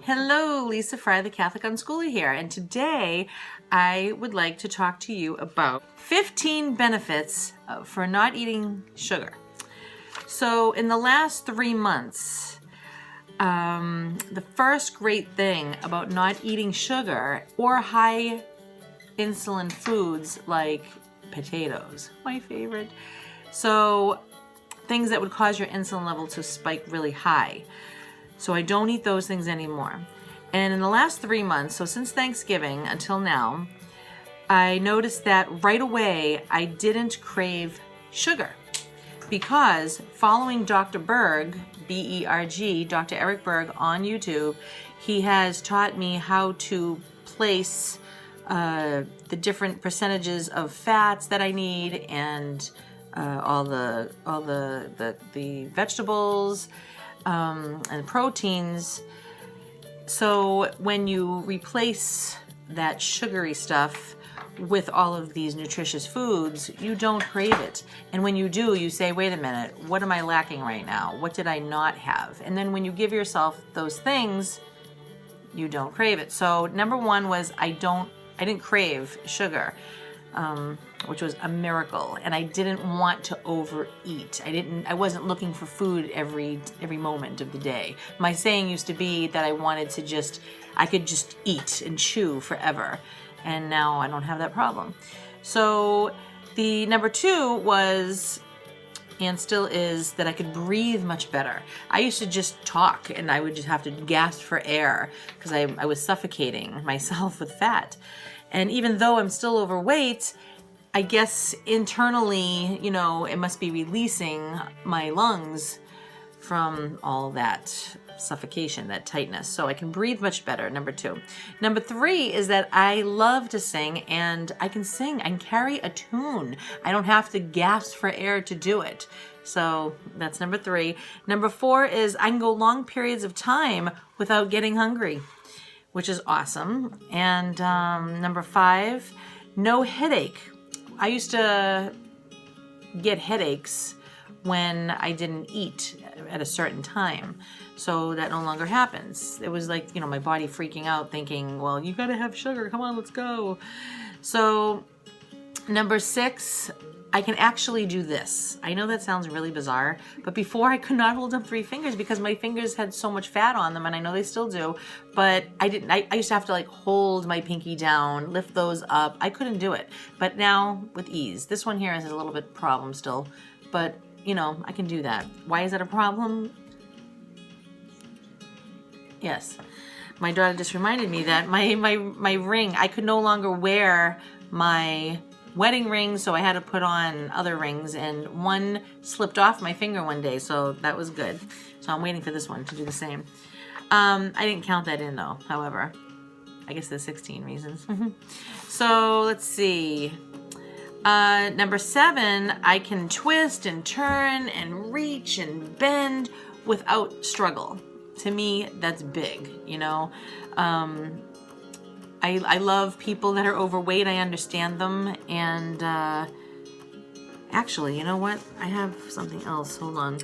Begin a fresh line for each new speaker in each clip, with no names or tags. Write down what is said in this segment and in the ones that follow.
Hello, Lisa Fry, the Catholic Unschooler here, and today I would like to talk to you about 15 benefits for not eating sugar. So in the last 3 months, the first great thing about not eating sugar or high insulin foods like potatoes, my favorite, so things that would cause your insulin level to spike really high. So I don't eat those things anymore. And in the last 3 months, so since Thanksgiving until now, I noticed that right away I didn't crave sugar because following Dr. Berg, B-E-R-G, Dr. Eric Berg on YouTube, he has taught me how to place the different percentages of fats that I need and all the vegetables and proteins. So when you replace that sugary stuff with all of these nutritious foods, you don't crave it. And when you do, you say, wait a minute, what am I lacking right now? What did I not have? And then when you give yourself those things, you don't crave it. So number one was I didn't crave sugar, which was a miracle. And I didn't want to overeat. I wasn't looking for food every moment of the day. My saying used to be that I could just eat and chew forever. And now I don't have that problem. So the number two was, and still is, that I could breathe much better. I used to just talk and I would just have to gasp for air because I was suffocating myself with fat. And even though I'm still overweight, I guess internally, it must be releasing my lungs from all that suffocation, that tightness. So I can breathe much better, number two. Number three is that I love to sing, and I can sing. I can carry a tune. I don't have to gasp for air to do it. So that's number three. Number four is I can go long periods of time without getting hungry, which is awesome. And number five, no headache. I used to get headaches when I didn't eat at a certain time. So that no longer happens. It was like, my body freaking out thinking, well, you gotta have sugar. Come on, let's go. So number six, I can actually do this. I know that sounds really bizarre, but before I could not hold up 3 fingers because my fingers had so much fat on them, and I know they still do, but I didn't. I used to have to hold my pinky down, lift those up. I couldn't do it, but now with ease. This one here is a little bit problem still, but I can do that. Why is that a problem? Yes. My daughter just reminded me that my ring, I could no longer wear my wedding ring, so I had to put on other rings, and one slipped off my finger one day, so that was good. So I'm waiting for this one to do the same. I didn't count that in though, however. I guess there's 16 reasons. So let's see. Number 7, I can twist and turn and reach and bend without struggle. To me, that's big, I love people that are overweight. I understand them. And actually, you know what? I have something else. Hold on.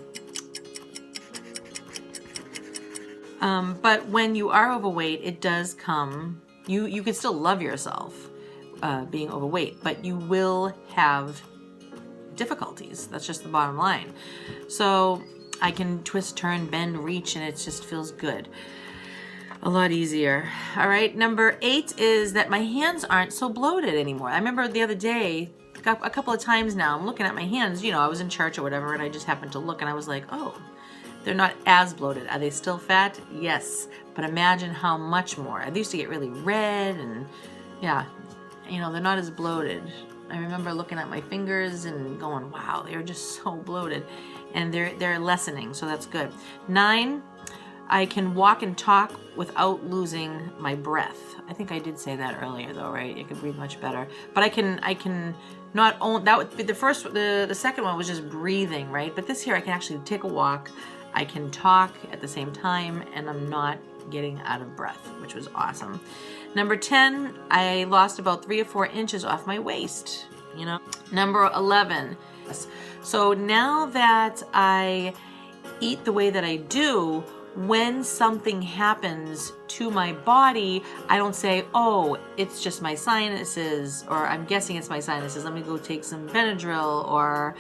But when you are overweight, it does come. You can still love yourself being overweight, but you will have difficulties. That's just the bottom line. So I can twist, turn, bend, reach, and it just feels good. A lot easier. All right, number 8 is that my hands aren't so bloated anymore. I remember the other day, a couple of times now, I'm looking at my hands. I was in church or whatever, and I just happened to look, and I was like, oh, they're not as bloated. Are they still fat? Yes, but imagine how much more. They used to get really red, and yeah, they're not as bloated. I remember looking at my fingers and going, wow, they're just so bloated, and they're lessening, so that's good. 9, I can walk and talk without losing my breath. I think I did say that earlier though, right? I can breathe much better. But I can not own, that would be the second one was just breathing, right? But this here, I can actually take a walk, I can talk at the same time, and I'm not getting out of breath, which was awesome. Number 10, I lost about 3 or 4 inches off my waist, Number 11. So now that I eat the way that I do, when something happens to my body, I don't say, oh, it's just my sinuses, or I'm guessing it's my sinuses, let me go take some Benadryl, or,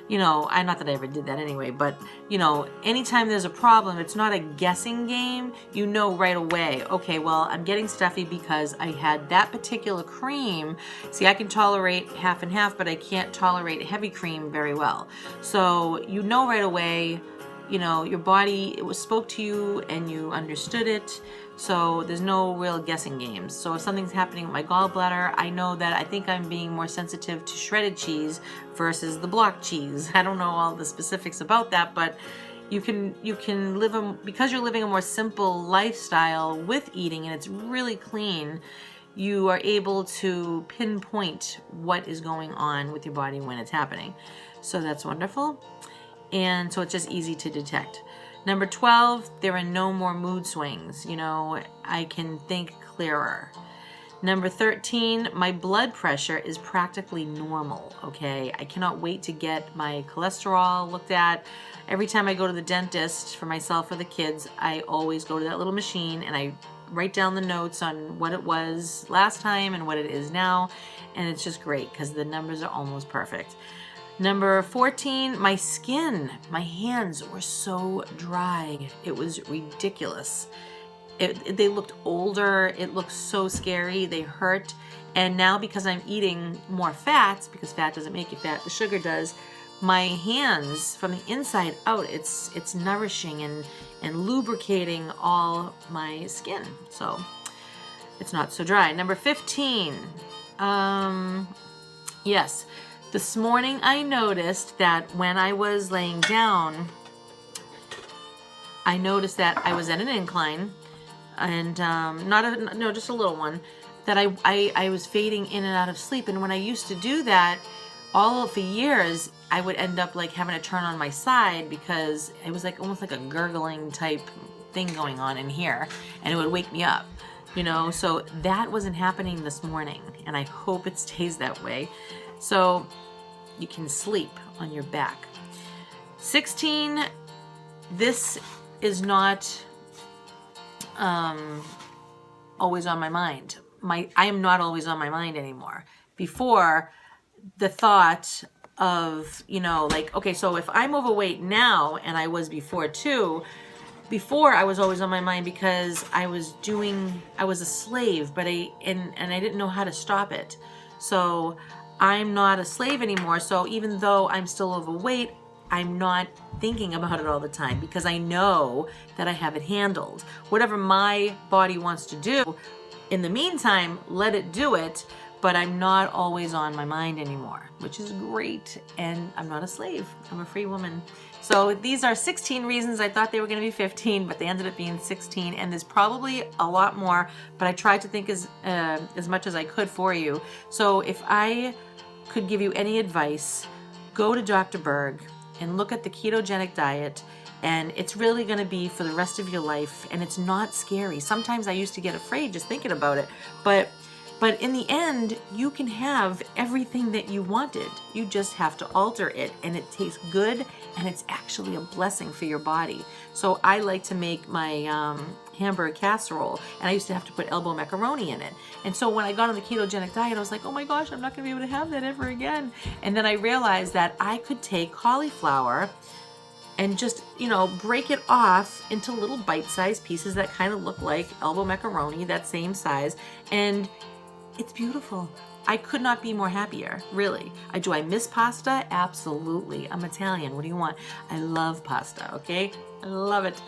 you know, not that I ever did that anyway, but, you know, anytime there's a problem, it's not a guessing game. You know right away, okay, well, I'm getting stuffy because I had that particular cream. See, I can tolerate half and half, but I can't tolerate heavy cream very well. So you know right away, you know, your body, it was spoke to you and you understood it. So there's no real guessing games. So if something's happening with my gallbladder, I know that I think I'm being more sensitive to shredded cheese versus the block cheese. I don't know all the specifics about that, but you can live because you're living a more simple lifestyle with eating, and it's really clean. You are able to pinpoint what is going on with your body when it's happening. So that's wonderful. And so it's just easy to detect. Number 12, there are no more mood swings. You know, I can think clearer. Number 13, my blood pressure is practically normal, okay? I cannot wait to get my cholesterol looked at. Every time I go to the dentist for myself or the kids, I always go to that little machine and I write down the notes on what it was last time and what it is now. And it's just great because the numbers are almost perfect. Number 14, my skin, my hands were so dry. It was ridiculous. They looked older. It looked so scary. They hurt. And now because I'm eating more fats, because fat doesn't make you fat, the sugar does, my hands from the inside out, it's nourishing and lubricating all my skin. So it's not so dry. Number 15, yes. This morning I noticed that when I was laying down, I noticed that I was at an incline, and just a little one, that I was fading in and out of sleep. And when I used to do that, all of the years, I would end up like having to turn on my side because it was like almost like a gurgling type thing going on in here, and it would wake me up. You know, so that wasn't happening this morning, and I hope it stays that way. So you can sleep on your back. 16, this is not always on my mind. I am not always on my mind anymore. Before, the thought of, you know, like, okay, so if I'm overweight now, and I was before too, before I was always on my mind because I was a slave, but I didn't know how to stop it. So I'm not a slave anymore. So even though I'm still overweight, I'm not thinking about it all the time because I know that I have it handled. Whatever my body wants to do, in the meantime, let it do it, but I'm not always on my mind anymore, which is great. And I'm not a slave. I'm a free woman. So these are 16 reasons. I thought they were going to be 15, but they ended up being 16. And there's probably a lot more, but I tried to think as much as I could for you. So if I could give you any advice, go to Dr. Berg and look at the ketogenic diet, and it's really going to be for the rest of your life, and it's not scary. Sometimes I used to get afraid just thinking about it, but in the end, you can have everything that you wanted. You just have to alter it, and it tastes good, and it's actually a blessing for your body. So I like to make my hamburger casserole, and I used to have to put elbow macaroni in it. And so when I got on the ketogenic diet, I was like, oh my gosh, I'm not going to be able to have that ever again. And then I realized that I could take cauliflower and just, you know, break it off into little bite-sized pieces that kind of look like elbow macaroni, that same size, and it's beautiful. I could not be more happier, really. Do I miss pasta? Absolutely. I'm Italian. What do you want? I love pasta, okay? I love it.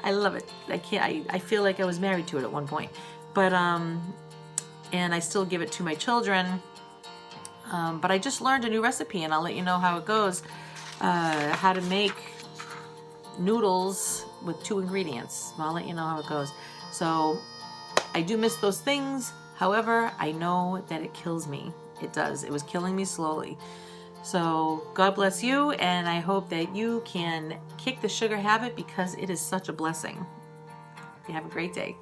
I love it. I feel like I was married to it at one point. But, and I still give it to my children. But I just learned a new recipe, and I'll let you know how it goes. How to make noodles with 2 ingredients. I'll let you know how it goes. So I do miss those things. However, I know that it kills me. It does. It was killing me slowly. So God bless you, and I hope that you can kick the sugar habit because it is such a blessing. You have a great day.